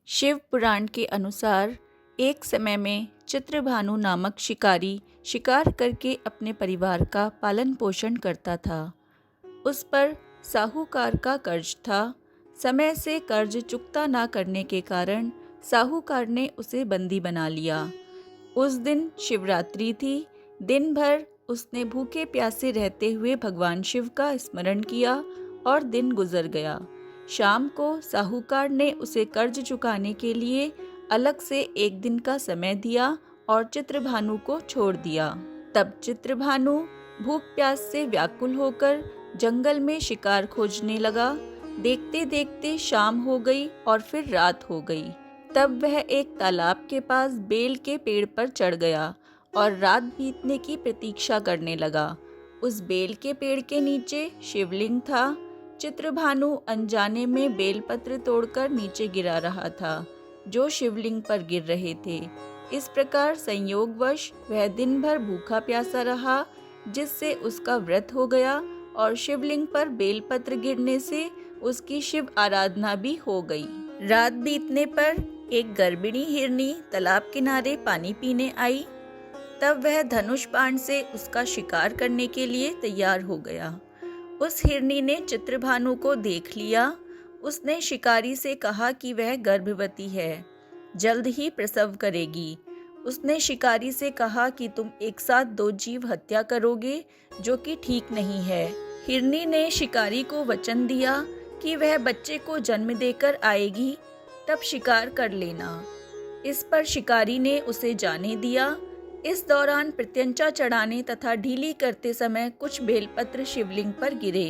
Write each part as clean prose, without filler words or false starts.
शिव पुराण के अनुसार एक समय में चित्रभानु नामक शिकारी शिकार करके अपने परिवार का पालन पोषण करता था। उस पर साहूकार का कर्ज था। समय से कर्ज चुकता ना करने के कारण साहूकार ने उसे बंदी बना लिया। उस दिन शिवरात्रि थी। दिन भर उसने भूखे प्यासे रहते हुए भगवान शिव का स्मरण किया और दिन गुजर गया। शाम को साहूकार ने उसे कर्ज चुकाने के लिए अलग से एक दिन का समय दिया और चित्रभानु को छोड़ दिया। तब चित्रभानु भूख प्यास से व्याकुल होकर जंगल में शिकार खोजने लगा। देखते देखते शाम हो गई और फिर रात हो गई। तब वह एक तालाब के पास बेल के पेड़ पर चढ़ गया और रात बीतने की प्रतीक्षा करने लगा। उस बेल के पेड़ के नीचे शिवलिंग था। चित्रभानु अनजाने में बेलपत्र तोड़कर नीचे गिरा रहा था, जो शिवलिंग पर गिर रहे थे। इस प्रकार संयोगवश वह दिन भर भूखा प्यासा रहा, जिससे उसका व्रत हो गया और शिवलिंग पर बेलपत्र गिरने से उसकी शिव आराधना भी हो गई। रात बीतने पर एक गर्भिणी हिरनी तालाब किनारे पानी पीने आई। तब वह धनुष बाण से उसका शिकार करने के लिए तैयार हो गया। उस हिरनी ने चित्रभानु को देख लिया। उसने शिकारी से कहा कि वह गर्भवती है, जल्द ही प्रसव करेगी। उसने शिकारी से कहा कि तुम एक साथ दो जीव हत्या करोगे, जो कि ठीक नहीं है। हिरनी ने शिकारी को वचन दिया कि वह बच्चे को जन्म देकर आएगी, तब शिकार कर लेना। इस पर शिकारी ने उसे जाने दिया। इस दौरान प्रत्यंचा चढ़ाने तथा ढीली करते समय कुछ बेलपत्र शिवलिंग पर गिरे।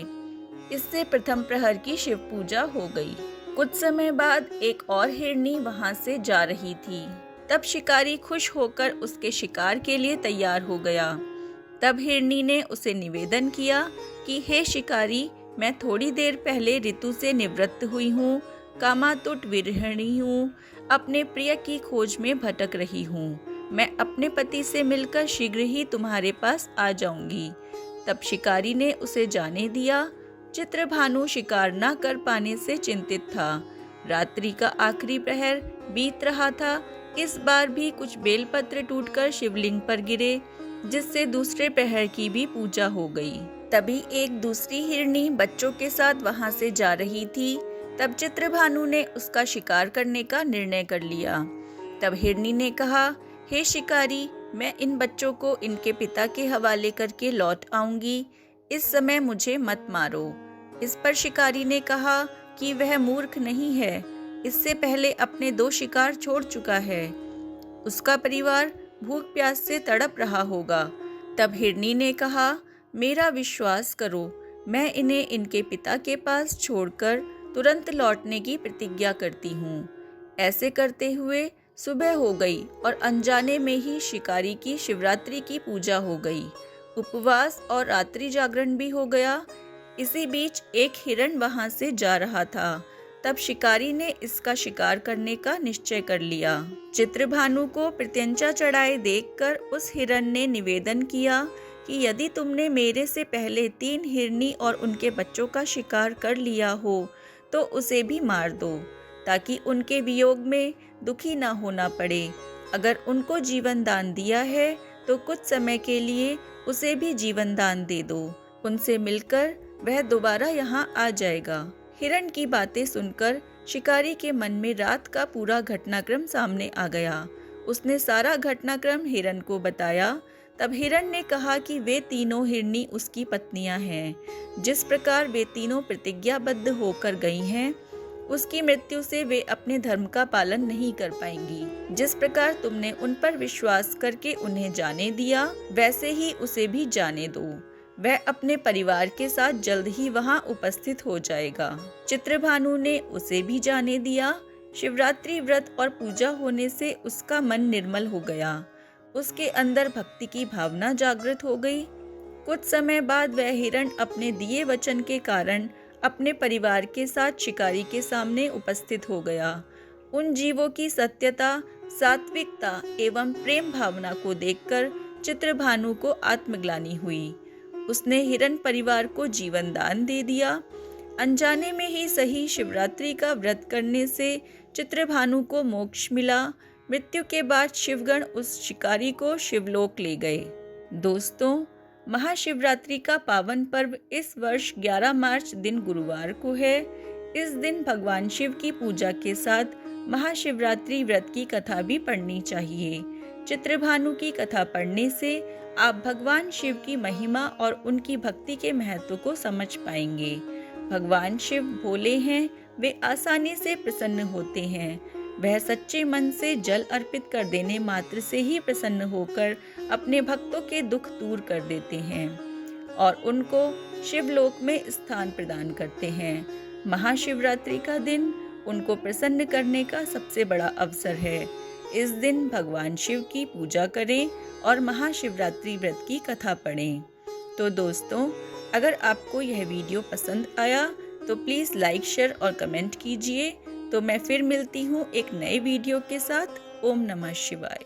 इससे प्रथम प्रहर की शिव पूजा हो गई। कुछ समय बाद एक और हिरनी वहां से जा रही थी। तब शिकारी खुश होकर उसके शिकार के लिए तैयार हो गया। तब हिरनी ने उसे निवेदन किया कि हे शिकारी, मैं थोड़ी देर पहले ऋतु से निवृत्त हुई हूँ, कामातुर विरहिणी हूँ, अपने प्रिय की खोज में भटक रही हूँ। मैं अपने पति से मिलकर शीघ्र ही तुम्हारे पास आ जाऊंगी। तब शिकारी ने उसे जाने दिया। चित्रभानु शिकार न कर पाने से चिंतित था। रात्रि का आखिरी प्रहर बीत रहा था। इस बार भी कुछ बेलपत्र टूटकर शिवलिंग पर गिरे, जिससे दूसरे प्रहर की भी पूजा हो गई। तभी एक दूसरी हिरनी बच्चों के साथ वहां से जा रही थी। तब चित्रभानु ने उसका शिकार करने का निर्णय कर लिया। तब हिरनी ने कहा, हे शिकारी, मैं इन बच्चों को इनके पिता के हवाले करके लौट आऊंगी। इस समय मुझे मत मारो। इस पर शिकारी ने कहा कि वह मूर्ख नहीं है, इससे पहले अपने दो शिकार छोड़ चुका है। उसका परिवार भूख प्यास से तड़प रहा होगा। तब हिरनी ने कहा, मेरा विश्वास करो, मैं इन्हें इनके पिता के पास छोड़कर तुरंत लौटने की प्रतिज्ञा करती हूँ। ऐसे करते हुए सुबह हो गई और अनजाने में ही शिकारी की शिवरात्रि की पूजा हो गई। उपवास और रात्रि जागरण भी हो गया। इसी बीच एक हिरण वहां से जा रहा था। तब शिकारी ने इसका शिकार करने का निश्चय कर लिया। चित्रभानु को प्रत्यंचा चढ़ाए देखकर उस हिरण ने निवेदन किया कि यदि तुमने मेरे से पहले 3 हिरनी और उनके बच्चों का शिकार कर लिया हो, तो उसे भी मार दो, ताकि उनके वियोग में दुखी ना होना पड़े। अगर उनको जीवन दान दिया है तो कुछ समय के लिए उसे भी जीवन दान दे दो। उनसे मिलकर वह दोबारा यहाँ आ जाएगा। हिरण की बातें सुनकर शिकारी के मन में रात का पूरा घटनाक्रम सामने आ गया। उसने सारा घटनाक्रम हिरण को बताया। तब हिरण ने कहा कि वे तीनों हिरनी उसकी पत्नियां हैं। जिस प्रकार वे तीनों प्रतिज्ञाबद्ध होकर गई हैं, उसकी मृत्यु से वे अपने धर्म का पालन नहीं कर पाएंगी। जिस प्रकार तुमने उन पर विश्वास करके उन्हें जाने दिया, वैसे ही उसे भी जाने दो। वह अपने परिवार के साथ जल्द ही वहां उपस्थित हो जाएगा। चित्रभानु ने उसे भी जाने दिया। शिवरात्रि व्रत और पूजा होने से उसका मन निर्मल हो गया। उसके अंदर भक्ति की भावना जागृत हो गई। कुछ समय बाद वह हिरण अपने दिए वचन के कारण अपने परिवार के साथ शिकारी के सामने उपस्थित हो गया। उन जीवों की सत्यता, सात्विकता एवं प्रेम भावना को देखकर चित्रभानु को आत्मग्लानि हुई। उसने हिरण परिवार को जीवन दान दे दिया। अनजाने में ही सही शिवरात्रि का व्रत करने से चित्रभानु को मोक्ष मिला। मृत्यु के बाद शिवगण उस शिकारी को शिवलोक ले गए। दोस्तों, महाशिवरात्रि का पावन पर्व इस वर्ष 11 मार्च दिन गुरुवार को है। इस दिन भगवान शिव की पूजा के साथ महाशिवरात्रि व्रत की कथा भी पढ़नी चाहिए। चित्रभानु की कथा पढ़ने से आप भगवान शिव की महिमा और उनकी भक्ति के महत्व को समझ पाएंगे। भगवान शिव भोले हैं, वे आसानी से प्रसन्न होते हैं। वह सच्चे मन से जल अर्पित कर देने मात्र से ही प्रसन्न होकर अपने भक्तों के दुख दूर कर देते हैं और उनको शिवलोक में स्थान प्रदान करते हैं। महाशिवरात्रि का दिन उनको प्रसन्न करने का सबसे बड़ा अवसर है। इस दिन भगवान शिव की पूजा करें और महाशिवरात्रि व्रत की कथा पढ़ें। तो दोस्तों, अगर आपको यह वीडियो पसंद आया तो प्लीज़ लाइक, शेयर और कमेंट कीजिए। तो मैं फिर मिलती हूँ एक नए वीडियो के साथ। ओम नमः शिवाय।